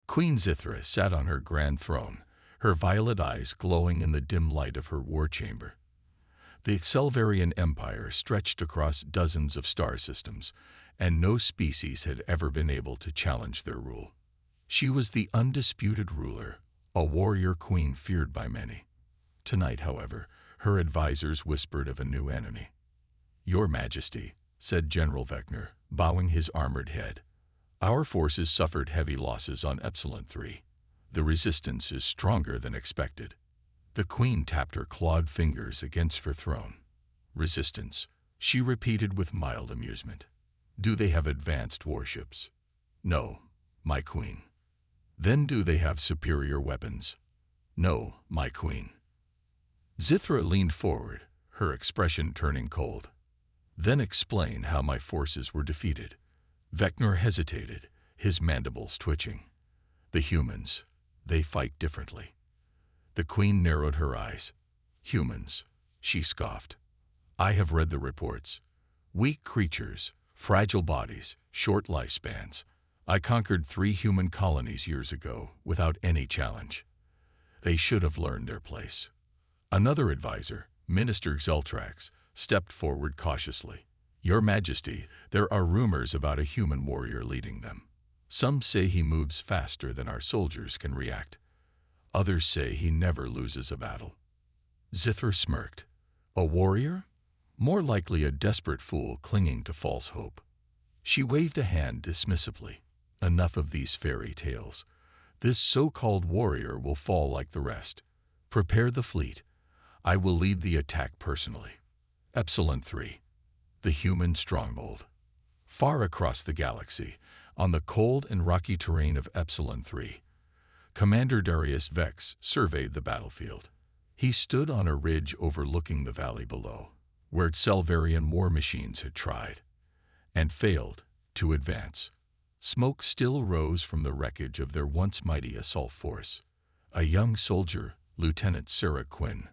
Queen Zithra sat on her grand throne, her violet eyes glowing in the dim light of her war chamber. The Selvarian Empire stretched across dozens of star systems, and no species had ever been able to challenge their rule. She was the undisputed ruler, a warrior queen feared by many. Tonight, however, her advisors whispered of a new enemy. "Your Majesty," said General Vector, bowing his armored head, "our forces suffered heavy losses on Epsilon 3. The resistance is stronger than expected." The queen tapped her clawed fingers against her throne. "Resistance," she repeated with mild amusement. "Do they have advanced warships?" "No, my queen." "Then do they have superior weapons?" "No, my queen." Zithra leaned forward, her expression turning cold. "Then explain how my forces were defeated." Vector hesitated, his mandibles twitching. "The humans, they fight differently." The queen narrowed her eyes. "Humans," she scoffed. "I have read the reports. Weak creatures, fragile bodies, short lifespans. I conquered 3 human colonies years ago without any challenge. They should have learned their place." Another advisor, Minister Xeltrax, stepped forward cautiously. "Your Majesty, there are rumors about a human warrior leading them. Some say he moves faster than our soldiers can react. Others say he never loses a battle." Zithra smirked. "A warrior? More likely a desperate fool clinging to false hope." She waved a hand dismissively. "Enough of these fairy tales. This so-called warrior will fall like the rest. Prepare the fleet. I will lead the attack personally." Epsilon 3, the human stronghold. Far across the galaxy, on the cold and rocky terrain of Epsilon 3, Commander Darius Vex surveyed the battlefield. He stood on a ridge overlooking the valley below, where Selvarian war machines had tried, and failed, to advance. Smoke still rose from the wreckage of their once mighty assault force. A young soldier, Lieutenant Sarah Quinn,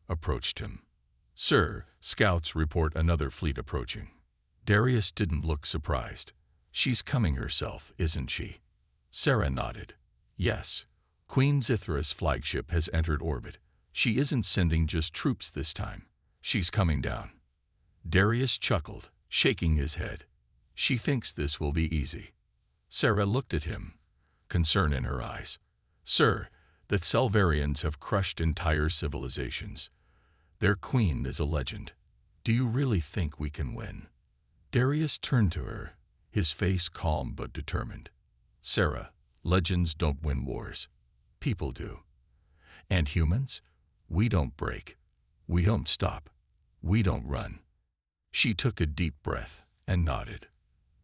approached him. "Sir, scouts report another fleet approaching." Darius didn't look surprised. "She's coming herself, isn't she?" Sarah nodded. "Yes. Queen Zithra's flagship has entered orbit. She isn't sending just troops this time. She's coming down." Darius chuckled, shaking his head. "She thinks this will be easy." Sarah looked at him, concern in her eyes. "Sir, the Selvarians have crushed entire civilizations. Their queen is a legend. Do you really think we can win?" Darius turned to her, his face calm but determined. "Sarah, legends don't win wars. People do. And humans? We don't break. We don't stop. We don't run." She took a deep breath and nodded.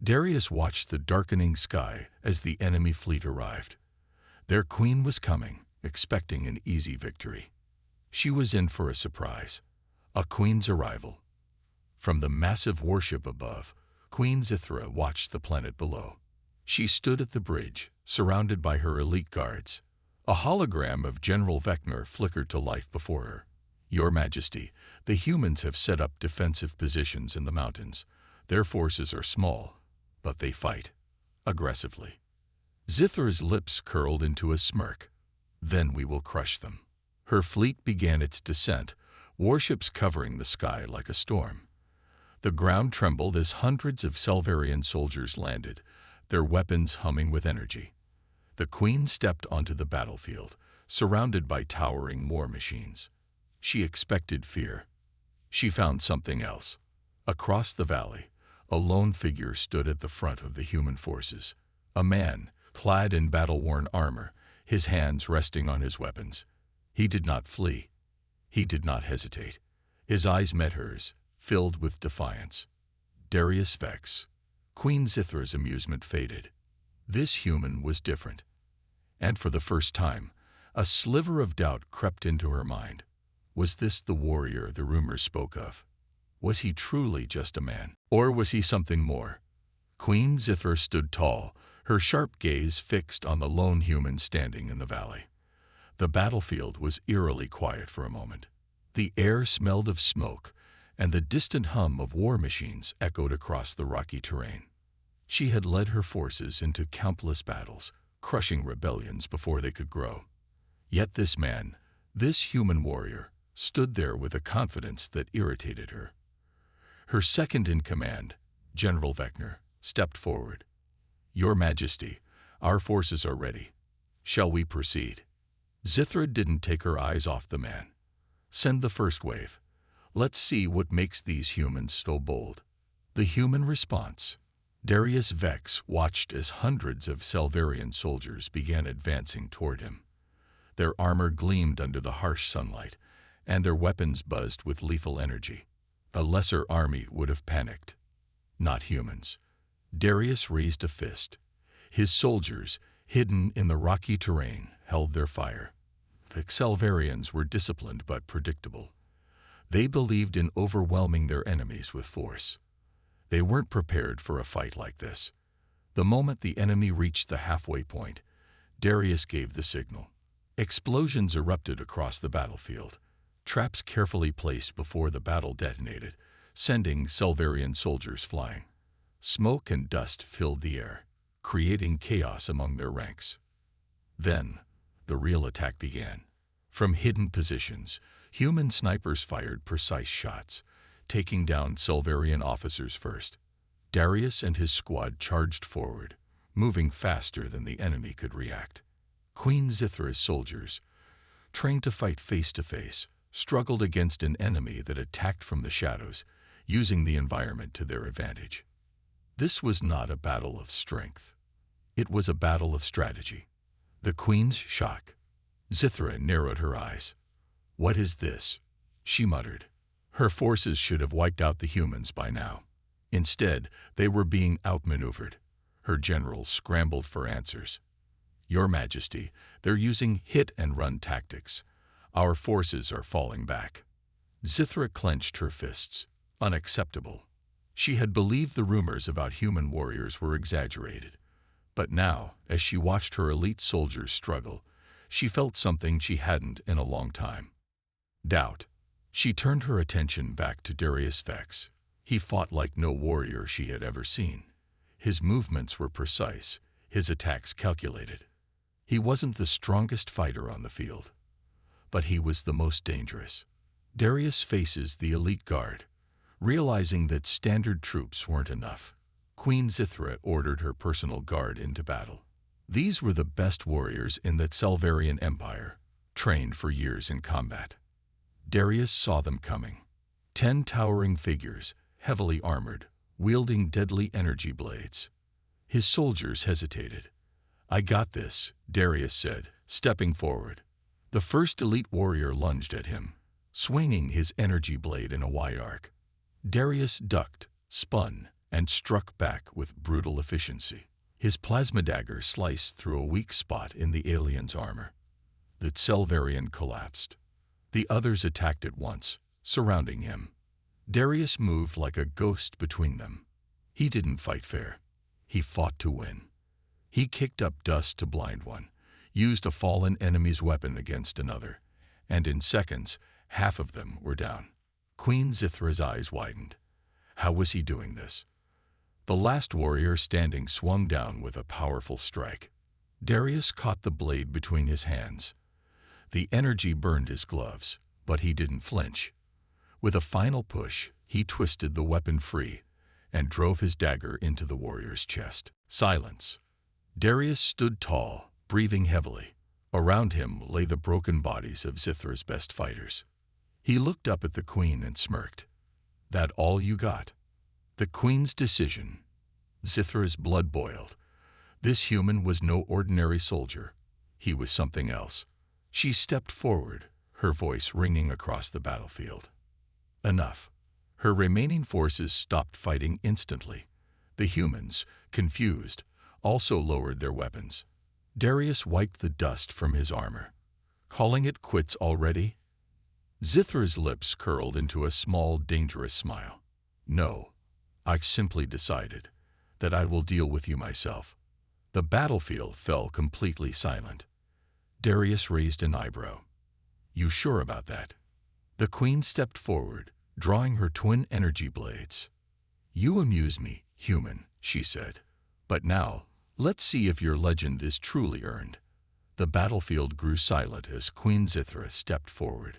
Darius watched the darkening sky as the enemy fleet arrived. Their queen was coming, expecting an easy victory. She was in for a surprise, a queen's arrival. From the massive warship above, Queen Zithra watched the planet below. She stood at the bridge, surrounded by her elite guards. A hologram of General Vector flickered to life before her. "Your Majesty, the humans have set up defensive positions in the mountains. Their forces are small, but they fight aggressively." Zithra's lips curled into a smirk. "Then we will crush them." Her fleet began its descent, warships covering the sky like a storm. The ground trembled as hundreds of Selvarian soldiers landed, their weapons humming with energy. The queen stepped onto the battlefield, surrounded by towering war machines. She expected fear. She found something else. Across the valley, a lone figure stood at the front of the human forces. A man, clad in battle-worn armor, his hands resting on his weapons. He did not flee. He did not hesitate. His eyes met hers, filled with defiance. Darius Vex. Queen Zithra's amusement faded. This human was different. And for the first time, a sliver of doubt crept into her mind. Was this the warrior the rumors spoke of? Was he truly just a man? Or was he something more? Queen Zithra stood tall, her sharp gaze fixed on the lone human standing in the valley. The battlefield was eerily quiet for a moment. The air smelled of smoke, and the distant hum of war machines echoed across the rocky terrain. She had led her forces into countless battles, crushing rebellions before they could grow. Yet this man, this human warrior, stood there with a confidence that irritated her. Her second-in-command, General Vector, stepped forward. "Your Majesty, our forces are ready. Shall we proceed?" Zithra didn't take her eyes off the man. "Send the first wave. Let's see what makes these humans so bold." The human response. Darius Vex watched as hundreds of Salvarian soldiers began advancing toward him. Their armor gleamed under the harsh sunlight, and their weapons buzzed with lethal energy. A lesser army would have panicked. Not humans. Darius raised a fist. His soldiers, hidden in the rocky terrain, held their fire. The Salvarians were disciplined but predictable. They believed in overwhelming their enemies with force. They weren't prepared for a fight like this. The moment the enemy reached the halfway point, Darius gave the signal. Explosions erupted across the battlefield, traps carefully placed before the battle detonated, sending Salvarian soldiers flying. Smoke and dust filled the air, creating chaos among their ranks. Then, the real attack began. From hidden positions, human snipers fired precise shots, taking down Salvarian officers first. Darius and his squad charged forward, moving faster than the enemy could react. Queen Zithra's soldiers, trained to fight face-to-face, struggled against an enemy that attacked from the shadows, using the environment to their advantage. This was not a battle of strength. It was a battle of strategy. The queen's shock. Zithra narrowed her eyes. "What is this?" she muttered. Her forces should have wiped out the humans by now. Instead, they were being outmaneuvered. Her generals scrambled for answers. "Your Majesty, they're using hit-and-run tactics. Our forces are falling back." Zithra clenched her fists. Unacceptable. She had believed the rumors about human warriors were exaggerated. But now, as she watched her elite soldiers struggle, she felt something she hadn't in a long time. Doubt. She turned her attention back to Darius Vex. He fought like no warrior she had ever seen. His movements were precise, his attacks calculated. He wasn't the strongest fighter on the field, but he was the most dangerous. Darius faces the elite guard. Realizing that standard troops weren't enough, Queen Zithra ordered her personal guard into battle. These were the best warriors in the Salvarian Empire, trained for years in combat. Darius saw them coming. 10 towering figures, heavily armored, wielding deadly energy blades. His soldiers hesitated. "I got this," Darius said, stepping forward. The first elite warrior lunged at him, swinging his energy blade in a wide arc. Darius ducked, spun, and struck back with brutal efficiency. His plasma dagger sliced through a weak spot in the alien's armor. The Salvarian collapsed. The others attacked at once, surrounding him. Darius moved like a ghost between them. He didn't fight fair. He fought to win. He kicked up dust to blind one, used a fallen enemy's weapon against another, and in seconds, half of them were down. Queen Zithra's eyes widened. How was he doing this? The last warrior standing swung down with a powerful strike. Darius caught the blade between his hands. The energy burned his gloves, but he didn't flinch. With a final push, he twisted the weapon free and drove his dagger into the warrior's chest. Silence. Darius stood tall, breathing heavily. Around him lay the broken bodies of Zithra's best fighters. He looked up at the queen and smirked. "That all you got?" The queen's decision. Zithra's blood boiled. This human was no ordinary soldier. He was something else. She stepped forward, her voice ringing across the battlefield. Enough. Her remaining forces stopped fighting instantly. The humans, confused, also lowered their weapons. Darius wiped the dust from his armor. "Calling it quits already?" Zithra's lips curled into a small, dangerous smile. "No, I simply decided that I will deal with you myself." The battlefield fell completely silent. Darius raised an eyebrow. "You sure about that?" The queen stepped forward, drawing her twin energy blades. "You amuse me, human," she said. "But now, Let's see if your legend is truly earned. The battlefield grew silent as Queen Sithra stepped forward.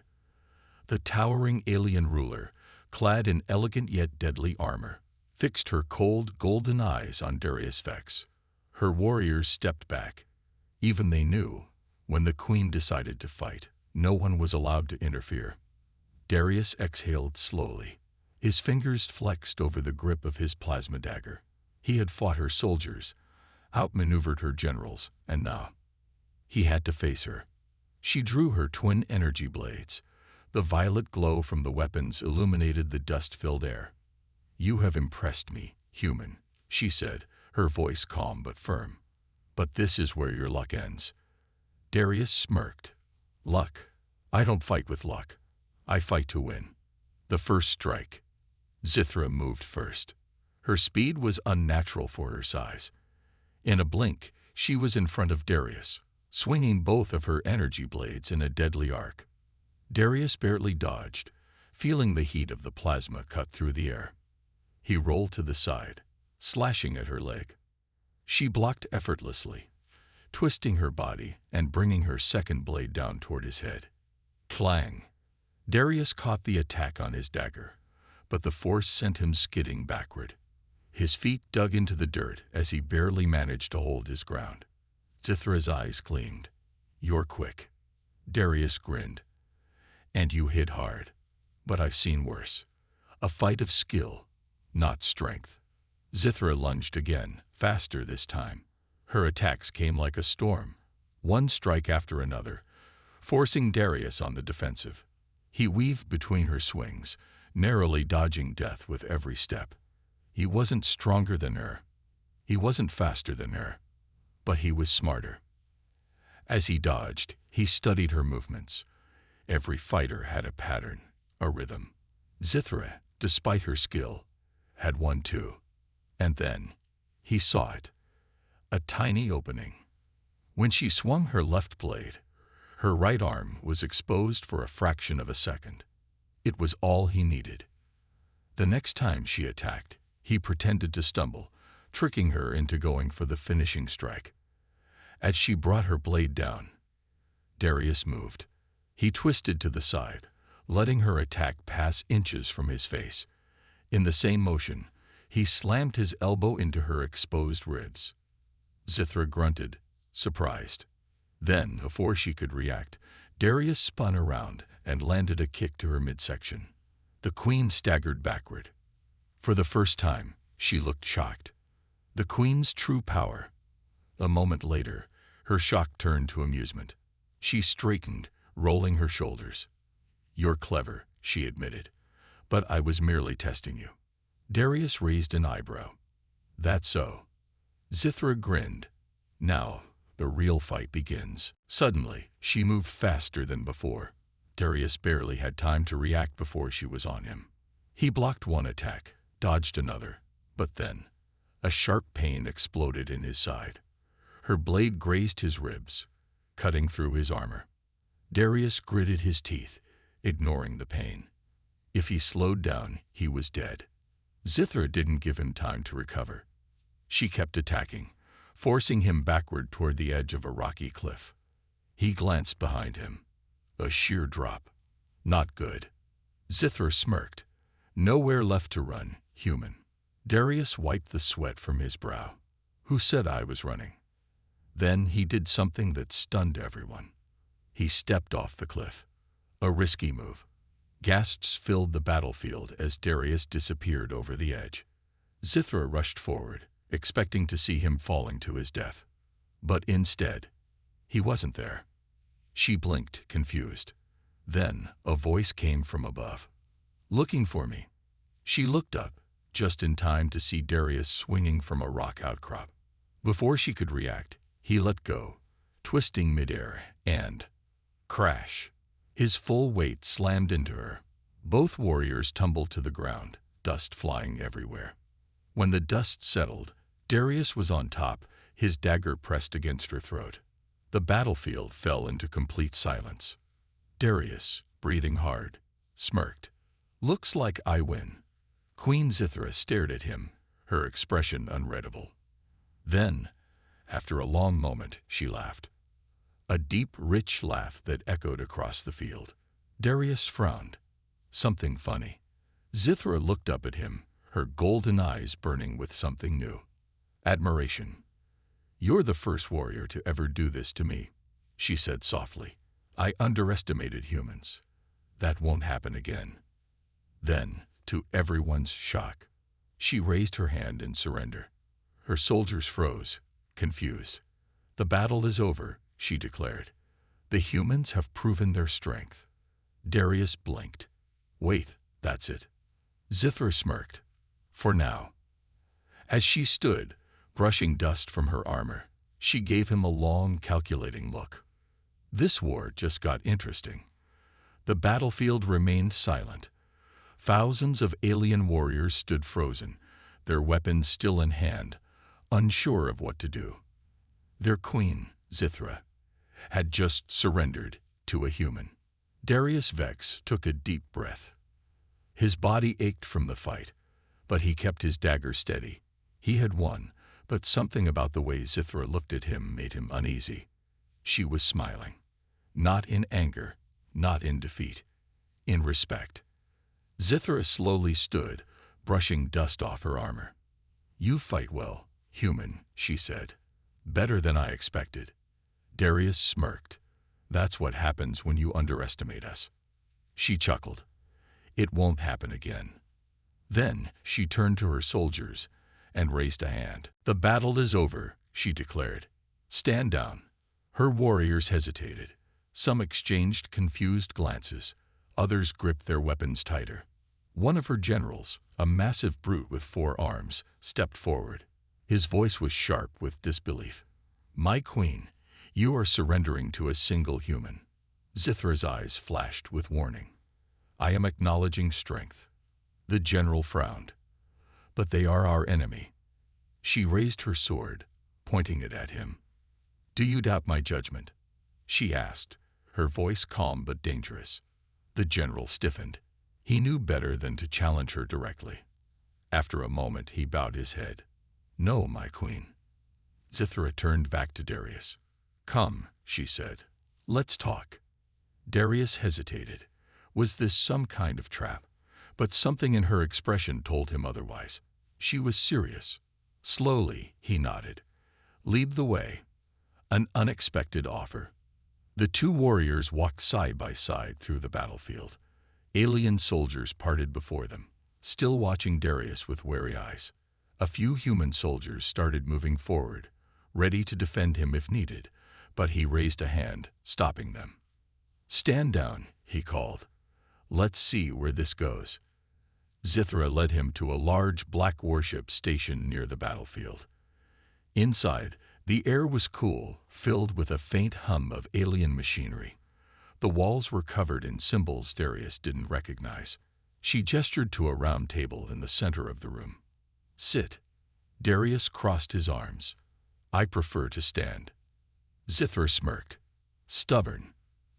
The towering alien ruler, clad in elegant yet deadly armor, fixed her cold, golden eyes on Darius Vex. Her warriors stepped back. Even they knew, when the queen decided to fight, no one was allowed to interfere. Darius exhaled slowly. His fingers flexed over the grip of his plasma dagger. He had fought her soldiers, outmaneuvered her generals, and now he had to face her. She drew her twin energy blades. The violet glow from the weapons illuminated the dust-filled air. "You have impressed me, human," she said, her voice calm but firm. "But this is where your luck ends." Darius smirked. "Luck? I don't fight with luck. I fight to win." The first strike. Sithra moved first. Her speed was unnatural for her size. In a blink, she was in front of Darius, swinging both of her energy blades in a deadly arc. Darius barely dodged, feeling the heat of the plasma cut through the air. He rolled to the side, slashing at her leg. She blocked effortlessly, twisting her body and bringing her second blade down toward his head. Clang! Darius caught the attack on his dagger, but the force sent him skidding backward. His feet dug into the dirt as he barely managed to hold his ground. Sithra's eyes gleamed. "You're quick." Darius grinned. "And you hit hard. But I've seen worse. A fight of skill, not strength." Sithra lunged again, faster this time. Her attacks came like a storm, one strike after another, forcing Darius on the defensive. He weaved between her swings, narrowly dodging death with every step. He wasn't stronger than her. He wasn't faster than her. But he was smarter. As he dodged, he studied her movements. Every fighter had a pattern, a rhythm. Sithra, despite her skill, had one too. And then, he saw it. A tiny opening. When she swung her left blade, her right arm was exposed for a fraction of a second. It was all he needed. The next time she attacked, he pretended to stumble, tricking her into going for the finishing strike. As she brought her blade down, Darius moved. He twisted to the side, letting her attack pass inches from his face. In the same motion, he slammed his elbow into her exposed ribs. Sithra grunted, surprised. Then, before she could react, Darius spun around and landed a kick to her midsection. The queen staggered backward. For the first time, she looked shocked. The queen's true power. A moment later, her shock turned to amusement. She straightened, rolling her shoulders. "You're clever," she admitted, "but I was merely testing you." Darius raised an eyebrow. "That's so." Sithra grinned. "Now, the real fight begins." Suddenly, she moved faster than before. Darius barely had time to react before she was on him. He blocked one attack, dodged another, but then, a sharp pain exploded in his side. Her blade grazed his ribs, cutting through his armor. Darius gritted his teeth, ignoring the pain. If he slowed down, he was dead. Sithra didn't give him time to recover. She kept attacking, forcing him backward toward the edge of a rocky cliff. He glanced behind him. A sheer drop. Not good. Sithra smirked. "Nowhere left to run, human." Darius wiped the sweat from his brow. "Who said I was running?" Then he did something that stunned everyone. He stepped off the cliff. A risky move. Gasps filled the battlefield as Darius disappeared over the edge. Sithra rushed forward, expecting to see him falling to his death. But instead, he wasn't there. She blinked, confused. Then a voice came from above. "Looking for me." She looked up, just in time to see Darius swinging from a rock outcrop. Before she could react, he let go, twisting midair, and crash. His full weight slammed into her. Both warriors tumbled to the ground, dust flying everywhere. When the dust settled, Darius was on top, his dagger pressed against her throat. The battlefield fell into complete silence. Darius, breathing hard, smirked. "Looks like I win." Queen Sithra stared at him, her expression unreadable. Then, After a long moment, she laughed. A deep, rich laugh that echoed across the field. Darius frowned. Something funny. Zithra looked up at him, her golden eyes burning with something new. Admiration. "You're the first warrior to ever do this to me," she said softly. "I underestimated humans. That won't happen again." Then, to everyone's shock, she raised her hand in surrender. Her soldiers froze, confused. "The battle is over," she declared. "The humans have proven their strength." Darius blinked. "Wait, that's it." Zithra smirked. "For now." As she stood, brushing dust from her armor, she gave him a long, calculating look. This war just got interesting. The battlefield remained silent. Thousands of alien warriors stood frozen, their weapons still in hand, unsure of what to do. Their queen, Zithra, had just surrendered to a human. Darius Vex took a deep breath. His body ached from the fight, but he kept his dagger steady. He had won, but something about the way Zithra looked at him made him uneasy. She was smiling. Not in anger, not in defeat, in respect. Zithra slowly stood, brushing dust off her armor. "You fight well, human," she said. "Better than I expected." Darius smirked. "That's what happens when you underestimate us." She chuckled. "It won't happen again." Then she turned to her soldiers and raised a hand. "The battle is over," she declared. "Stand down." Her warriors hesitated. Some exchanged confused glances. Others gripped their weapons tighter. One of her generals, a massive brute with 4 arms, stepped forward. His voice was sharp with disbelief. "My queen, you are surrendering to a single human." Zithra's eyes flashed with warning. "I am acknowledging strength." The general frowned. "But they are our enemy." She raised her sword, pointing it at him. "Do you doubt my judgment?" she asked, her voice calm but dangerous. The general stiffened. He knew better than to challenge her directly. After a moment, he bowed his head. "No, my queen." Zithra turned back to Darius. "Come," she said. "Let's talk." Darius hesitated. Was this some kind of trap? But something in her expression told him otherwise. She was serious. Slowly, he nodded. "Lead the way." An unexpected offer. The 2 warriors walked side by side through the battlefield. Alien soldiers parted before them, still watching Darius with wary eyes. A few human soldiers started moving forward, ready to defend him if needed, but he raised a hand, stopping them. "Stand down," he called. "Let's see where this goes." Zithra led him to a large black warship stationed near the battlefield. Inside, the air was cool, filled with a faint hum of alien machinery. The walls were covered in symbols Darius didn't recognize. She gestured to a round table in the center of the room. "Sit." Darius crossed his arms. "I prefer to stand." Zithra smirked. "Stubborn."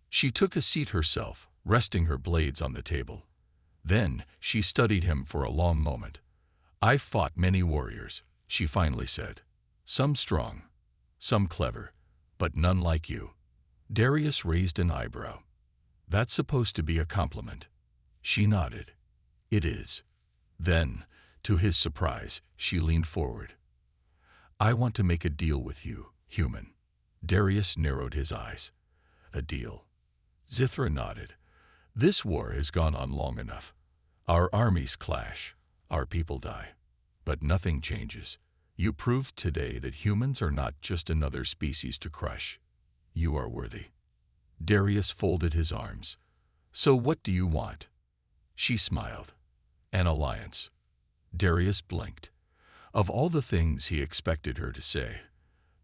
She took a seat herself, resting her blades on the table. Then she studied him for a long moment. "I've fought many warriors," she finally said. "Some strong, some clever, but none like you." Darius raised an eyebrow. "That's supposed to be a compliment." She nodded. "It is." Then, to his surprise, she leaned forward. "I want to make a deal with you, human." Darius narrowed his eyes. "A deal?" Zithra nodded. "This war has gone on long enough. Our armies clash, our people die, but nothing changes. You proved today that humans are not just another species to crush. You are worthy." Darius folded his arms. "So what do you want?" She smiled. "An alliance." Darius blinked. Of all the things he expected her to say,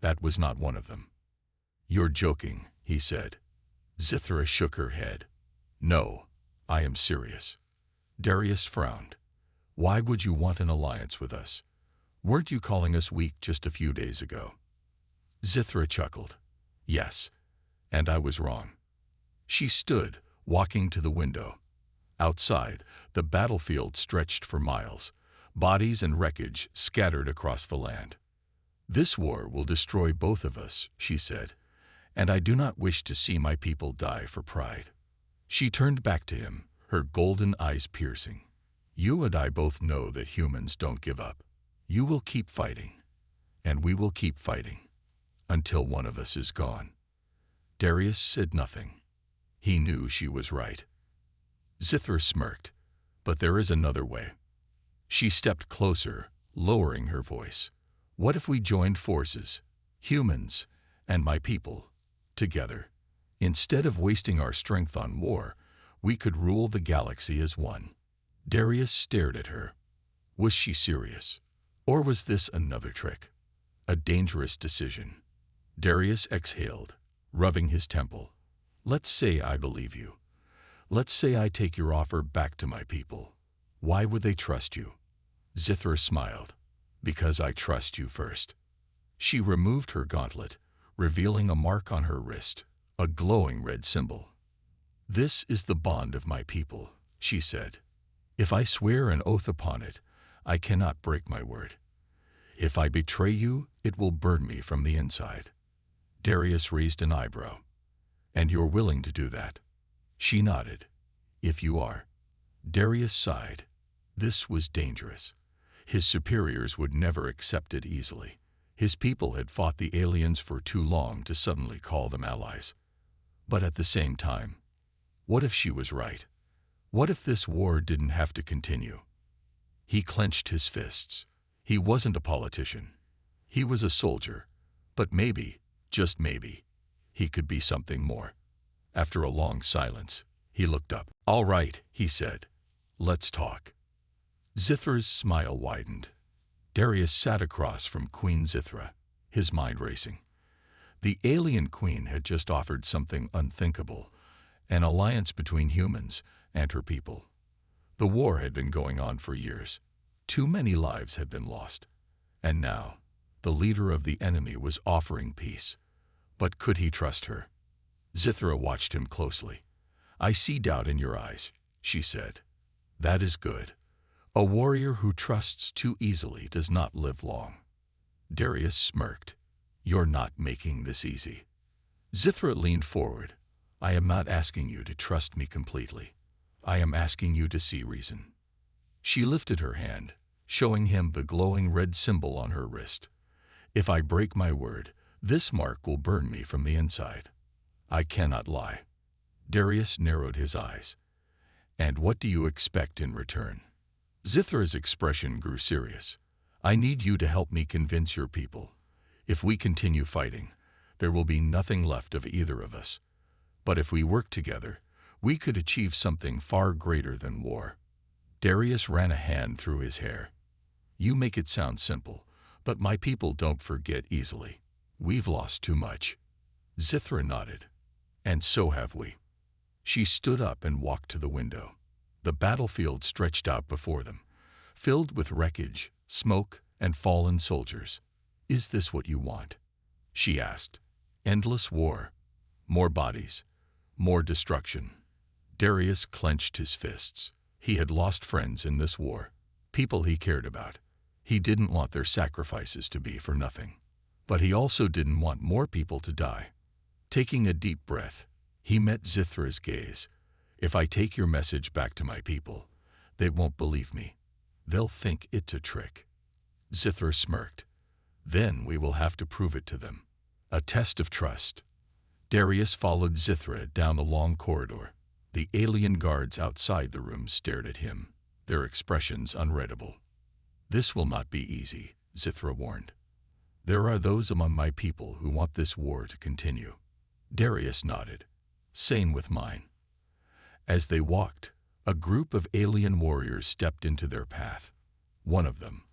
that was not one of them. "You're joking," he said. Zithra shook her head. "No, I am serious." Darius frowned. "Why would you want an alliance with us? Weren't you calling us weak just a few days ago?" Zithra chuckled. "Yes, and I was wrong." She stood, walking to the window. Outside, the battlefield stretched for miles, bodies and wreckage scattered across the land. "This war will destroy both of us," she said, "and I do not wish to see my people die for pride." She turned back to him, her golden eyes piercing. "You and I both know that humans don't give up. You will keep fighting, and we will keep fighting, until one of us is gone." Darius said nothing. He knew she was right. Zithra smirked, "But there is another way." She stepped closer, lowering her voice. "What if we joined forces, humans and my people, together? Instead of wasting our strength on war, we could rule the galaxy as one." Darius stared at her. Was she serious? Or was this another trick? A dangerous decision. Darius exhaled, rubbing his temple. "Let's say I believe you. Let's say I take your offer back to my people. Why would they trust you?" Zithra smiled. "Because I trust you first." She removed her gauntlet, revealing a mark on her wrist, a glowing red symbol. "This is the bond of my people," she said. "If I swear an oath upon it, I cannot break my word. If I betray you, it will burn me from the inside." Darius raised an eyebrow. "And you're willing to do that?" She nodded. "If you are." Darius sighed. This was dangerous. His superiors would never accept it easily. His people had fought the aliens for too long to suddenly call them allies. But at the same time, what if she was right? What if this war didn't have to continue? He clenched his fists. He wasn't a politician. He was a soldier. But maybe, just maybe, he could be something more. After a long silence, he looked up. "All right," he said. "Let's talk." Zithra's smile widened. Darius sat across from Queen Zithra, his mind racing. The alien queen had just offered something unthinkable, an alliance between humans and her people. The war had been going on for years. Too many lives had been lost. And now, the leader of the enemy was offering peace. But could he trust her? Zithra watched him closely. "I see doubt in your eyes," she said. "That is good. A warrior who trusts too easily does not live long." Darius smirked. "You're not making this easy." Zithra leaned forward. "I am not asking you to trust me completely. I am asking you to see reason." She lifted her hand, showing him the glowing red symbol on her wrist. "If I break my word, this mark will burn me from the inside. I cannot lie." Darius narrowed his eyes. "And what do you expect in return?" Zithra's expression grew serious. "I need you to help me convince your people. If we continue fighting, there will be nothing left of either of us. But if we work together, we could achieve something far greater than war." Darius ran a hand through his hair. "You make it sound simple, but my people don't forget easily. We've lost too much." Zithra nodded. "And so have we." She stood up and walked to the window. The battlefield stretched out before them, filled with wreckage, smoke, and fallen soldiers. "Is this what you want?" she asked. "Endless war, more bodies, more destruction." Darius clenched his fists. He had lost friends in this war, people he cared about. He didn't want their sacrifices to be for nothing. But he also didn't want more people to die. Taking a deep breath, he met Zithra's gaze. "If I take your message back to my people, they won't believe me. They'll think it's a trick." Zithra smirked. "Then we will have to prove it to them. A test of trust." Darius followed Zithra down a long corridor. The alien guards outside the room stared at him, their expressions unreadable. "This will not be easy," Zithra warned. "There are those among my people who want this war to continue." Darius nodded. "Same with mine." As they walked, a group of alien warriors stepped into their path. One of them,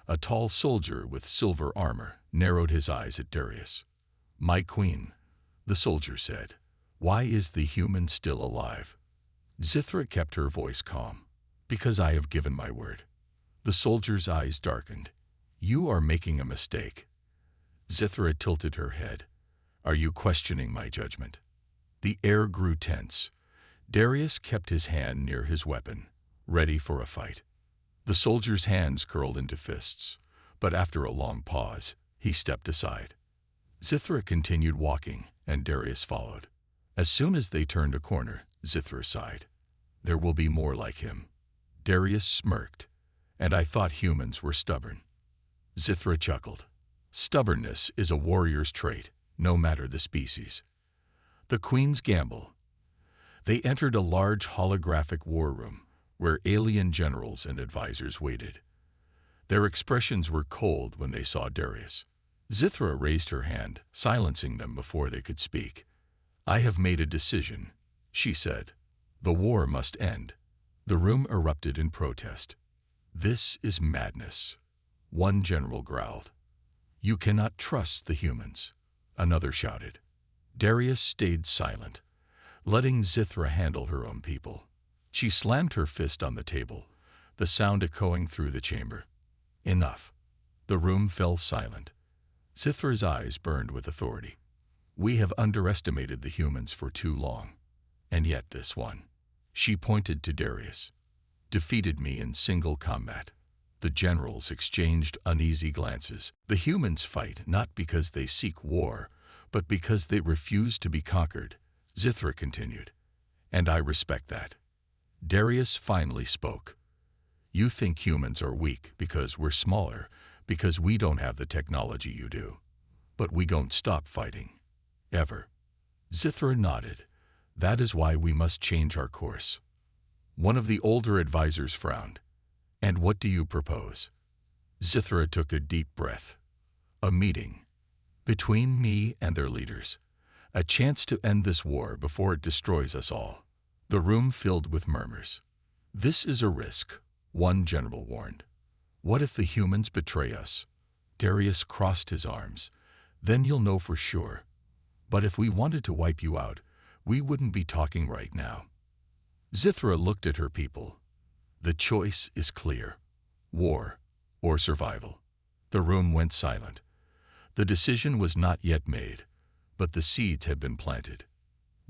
a tall soldier with silver armor, narrowed his eyes at Darius. "My queen," the soldier said, "why is the human still alive?" Zithra kept her voice calm. "Because I have given my word." The soldier's eyes darkened. "You are making a mistake." Zithra tilted her head. "Are you questioning my judgment?" The air grew tense. Darius kept his hand near his weapon, ready for a fight. The soldier's hands curled into fists, but after a long pause, He stepped aside. Zithra continued walking, and Darius followed. As soon as they turned a corner, Zithra sighed. There will be more like him. Darius smirked. And I thought humans were stubborn. Zithra chuckled. Stubbornness is a warrior's trait, no matter the species. The Queen's Gamble. They entered a large holographic war room, where alien generals and advisors waited. Their expressions were cold when they saw Darius. Zithra raised her hand, silencing them before they could speak. I have made a decision, she said. The war must end. The room erupted in protest. This is madness, one general growled. You cannot trust the humans, another shouted. Darius stayed silent, letting Zithra handle her own people. She slammed her fist on the table, the sound echoing through the chamber. Enough. The room fell silent. Zithra's eyes burned with authority. We have underestimated the humans for too long. And yet this one, she pointed to Darius, defeated me in single combat. The generals exchanged uneasy glances. The humans fight not because they seek war, but because they refuse to be conquered, Zithra continued. And I respect that. Darius finally spoke. You think humans are weak because we're smaller, because we don't have the technology you do. But we don't stop fighting. Ever. Zithra nodded. That is why we must change our course. One of the older advisors frowned. And what do you propose? Zithra took a deep breath. A meeting. Between me and their leaders. A chance to end this war before it destroys us all. The room filled with murmurs. This is a risk, one general warned. What if the humans betray us? Darius crossed his arms. Then you'll know for sure. But if we wanted to wipe you out, we wouldn't be talking right now. Zithra looked at her people. The choice is clear. War or survival. The room went silent. The decision was not yet made, but the seeds had been planted.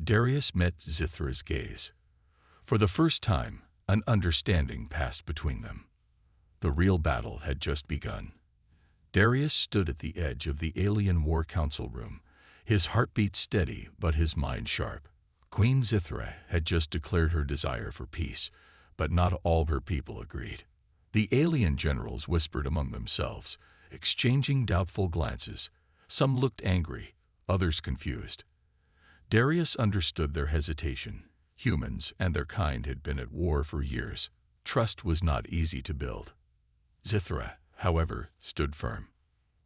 Darius met Zithra's gaze. For the first time, an understanding passed between them. The real battle had just begun. Darius stood at the edge of the alien war council room, his heartbeat steady but his mind sharp. Queen Zithra had just declared her desire for peace, but not all her people agreed. The alien generals whispered among themselves, exchanging doubtful glances. Some looked angry, others confused. Darius understood their hesitation. Humans and their kind had been at war for years. Trust was not easy to build. Zithra, however, stood firm.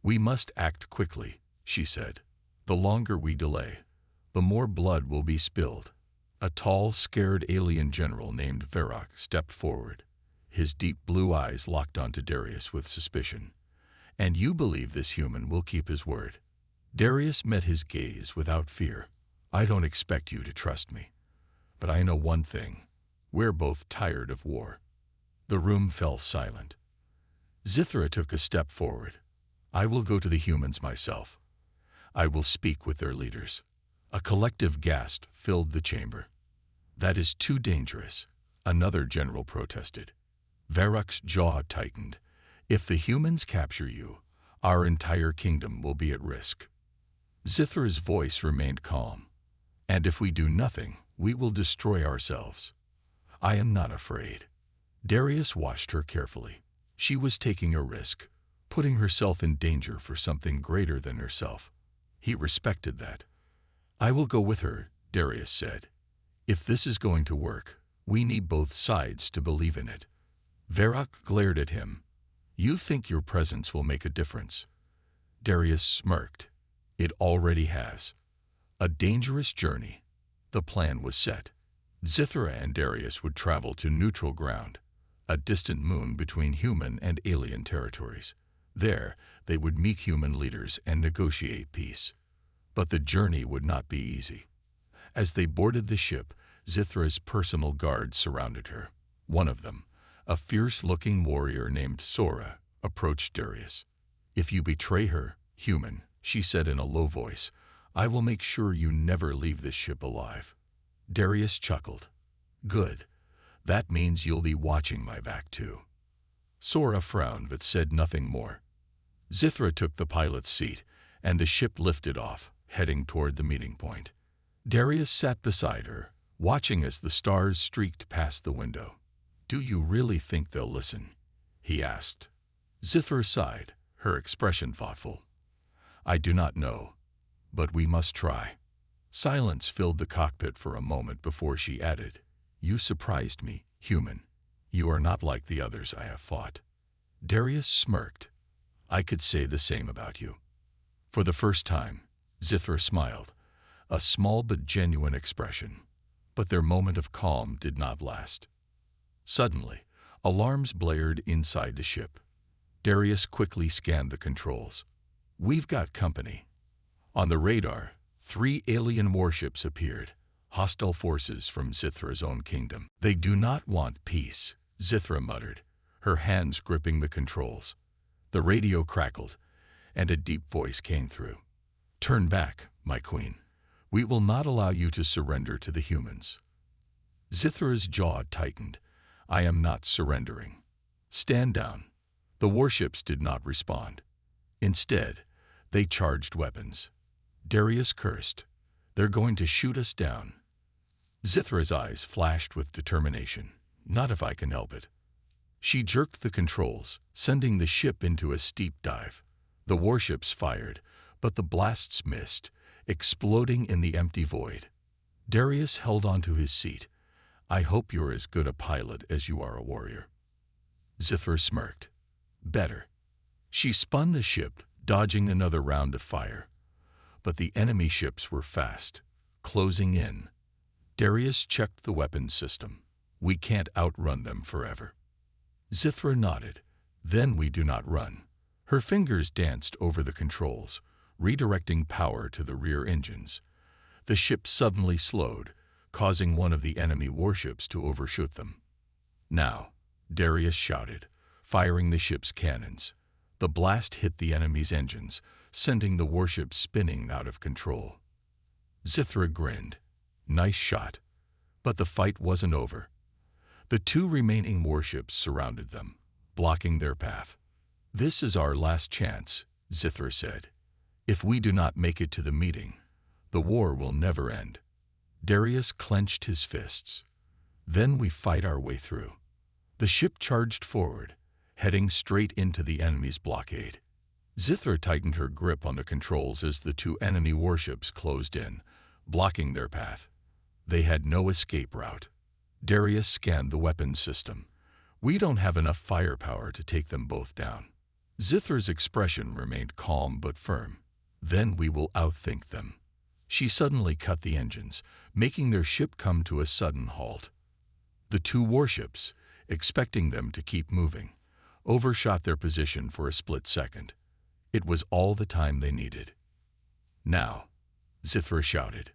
We must act quickly, she said. The longer we delay, the more blood will be spilled. A tall, scared alien general named Varrock stepped forward. His deep blue eyes locked onto Darius with suspicion. And you believe this human will keep his word? Darius met his gaze without fear. I don't expect you to trust me. But I know one thing. We're both tired of war. The room fell silent. Zithra took a step forward. I will go to the humans myself. I will speak with their leaders. A collective gasp filled the chamber. That is too dangerous, another general protested. Varrock's jaw tightened. If the humans capture you, our entire kingdom will be at risk. Zithra's voice remained calm. And if we do nothing, we will destroy ourselves. I am not afraid. Darius watched her carefully. She was taking a risk, putting herself in danger for something greater than herself. He respected that. I will go with her, Darius said. If this is going to work, we need both sides to believe in it. Varrock glared at him. You think your presence will make a difference? Darius smirked. It already has. A dangerous journey. The plan was set. Zithra and Darius would travel to neutral ground, a distant moon between human and alien territories. There, they would meet human leaders and negotiate peace. But the journey would not be easy. As they boarded the ship, Zithra's personal guards surrounded her. One of them, a fierce-looking warrior named Sora, approached Darius. If you betray her, human, she said in a low voice, I will make sure you never leave this ship alive. Darius chuckled. Good. That means you'll be watching my back too. Sora frowned but said nothing more. Zithra took the pilot's seat, and the ship lifted off, heading toward the meeting point. Darius sat beside her, watching as the stars streaked past the window. "Do you really think they'll listen?" he asked. Zithra sighed, her expression thoughtful. "I do not know, but we must try." Silence filled the cockpit for a moment before she added, "You surprised me, human. You are not like the others I have fought." Darius smirked. "I could say the same about you." For the first time, Zithra smiled, a small but genuine expression. But their moment of calm did not last. Suddenly, alarms blared inside the ship. Darius quickly scanned the controls. "We've got company." On the radar, 3 alien warships appeared, hostile forces from Zithra's own kingdom. "They do not want peace," Zithra muttered, her hands gripping the controls. The radio crackled, and a deep voice came through. "Turn back, my queen. We will not allow you to surrender to the humans." Zithra's jaw tightened. "I am not surrendering." "Stand down." The warships did not respond. Instead, they charged weapons. Darius cursed. "They're going to shoot us down." Zithra's eyes flashed with determination. "Not if I can help it." She jerked the controls, sending the ship into a steep dive. The warships fired, but the blasts missed, exploding in the empty void. Darius held onto his seat. "I hope you're as good a pilot as you are a warrior." Zithra smirked. "Better." She spun the ship, dodging another round of fire. But the enemy ships were fast, closing in. Darius checked the weapons system. "We can't outrun them forever." Zithra nodded. "Then we do not run." Her fingers danced over the controls, redirecting power to the rear engines. The ship suddenly slowed, causing one of the enemy warships to overshoot them. "Now," Darius shouted, firing the ship's cannons. The blast hit the enemy's engines, sending the warship spinning out of control. Zithra grinned. "Nice shot." But the fight wasn't over. The 2 remaining warships surrounded them, blocking their path. "This is our last chance," Zithra said. "If we do not make it to the meeting, the war will never end." Darius clenched his fists. "Then we fight our way through." The ship charged forward, heading straight into the enemy's blockade. Zithra tightened her grip on the controls as the 2 enemy warships closed in, blocking their path. They had no escape route. Darius scanned the weapons system. "We don't have enough firepower to take them both down." Zithra's expression remained calm but firm. "Then we will outthink them." She suddenly cut the engines, making their ship come to a sudden halt. The 2 warships, expecting them to keep moving, overshot their position for a split second. It was all the time they needed. "Now," Zithra shouted.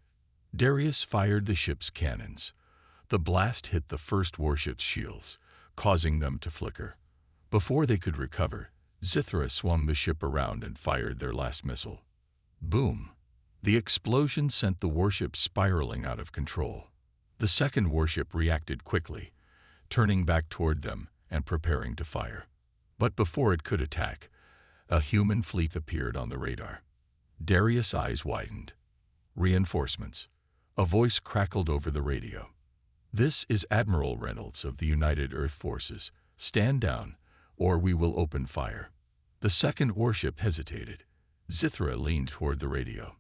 Darius fired the ship's cannons. The blast hit the first warship's shields, causing them to flicker. Before they could recover, Zithra swung the ship around and fired their last missile. Boom! The explosion sent the warship spiraling out of control. The second warship reacted quickly, turning back toward them and preparing to fire. But before it could attack, a human fleet appeared on the radar. Darius' eyes widened. "Reinforcements." A voice crackled over the radio. "This is Admiral Reynolds of the United Earth Forces. Stand down, or we will open fire." The second warship hesitated. Zithra leaned toward the radio.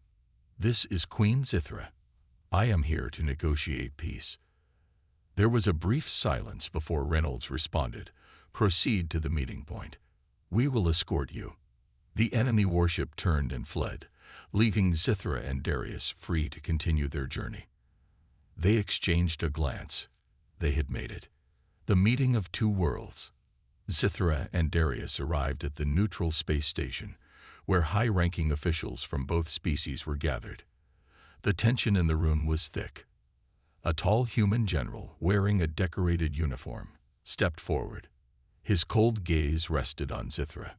"This is Queen Zithra. I am here to negotiate peace." There was a brief silence before Reynolds responded. "Proceed to the meeting point. We will escort you." The enemy warship turned and fled, leaving Zithra and Darius free to continue their journey. They exchanged a glance. They had made it. The meeting of 2 worlds. Zithra and Darius arrived at the neutral space station, where high-ranking officials from both species were gathered. The tension in the room was thick. A tall human general, wearing a decorated uniform, stepped forward. His cold gaze rested on Zithra.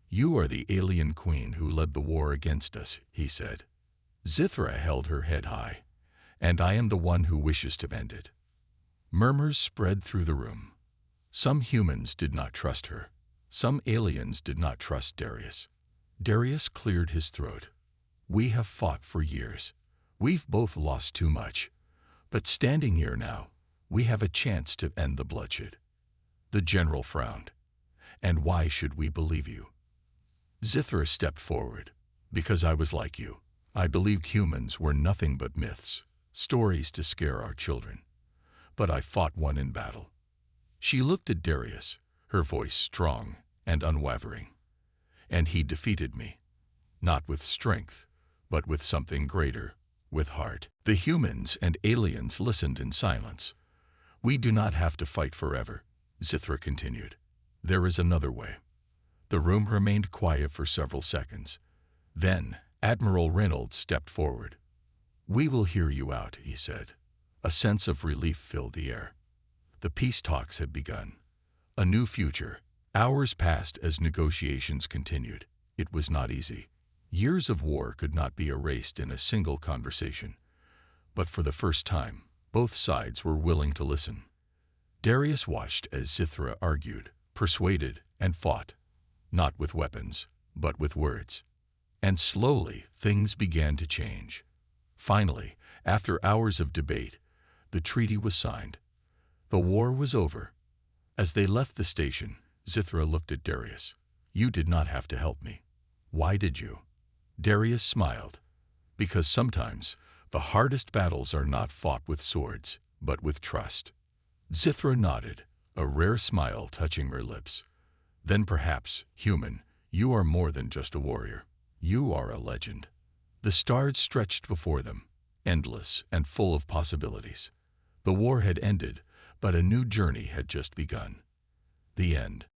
"You are the alien queen who led the war against us," he said. Zithra held her head high. "And I am the one who wishes to end it." Murmurs spread through the room. Some humans did not trust her. Some aliens did not trust Darius. Darius cleared his throat. We have fought for years. We've both lost too much. But standing here now, we have a chance to end the bloodshed. The general frowned. And why should we believe you? Zithra stepped forward. Because I was like you. I believed humans were nothing but myths, stories to scare our children. But I fought one in battle. She looked at Darius, her voice strong and unwavering. And he defeated me. Not with strength, but with something greater, with heart. The humans and aliens listened in silence. We do not have to fight forever, Zithra continued. There is another way. The room remained quiet for several seconds. Then, Admiral Reynolds stepped forward. We will hear you out, he said. A sense of relief filled the air. The peace talks had begun. A new future. Hours passed as negotiations continued. It was not easy. Years of war could not be erased in a single conversation. But for the first time, both sides were willing to listen. Darius watched as Zithra argued, persuaded, and fought. Not with weapons, but with words. And slowly, things began to change. Finally, after hours of debate, the treaty was signed. The war was over. As they left the station, Zithra looked at Darius. You did not have to help me. Why did you? Darius smiled. Because sometimes, the hardest battles are not fought with swords, but with trust. Zithra nodded, a rare smile touching her lips. Then perhaps, human, you are more than just a warrior. You are a legend. The stars stretched before them, endless and full of possibilities. The war had ended, but a new journey had just begun. The end.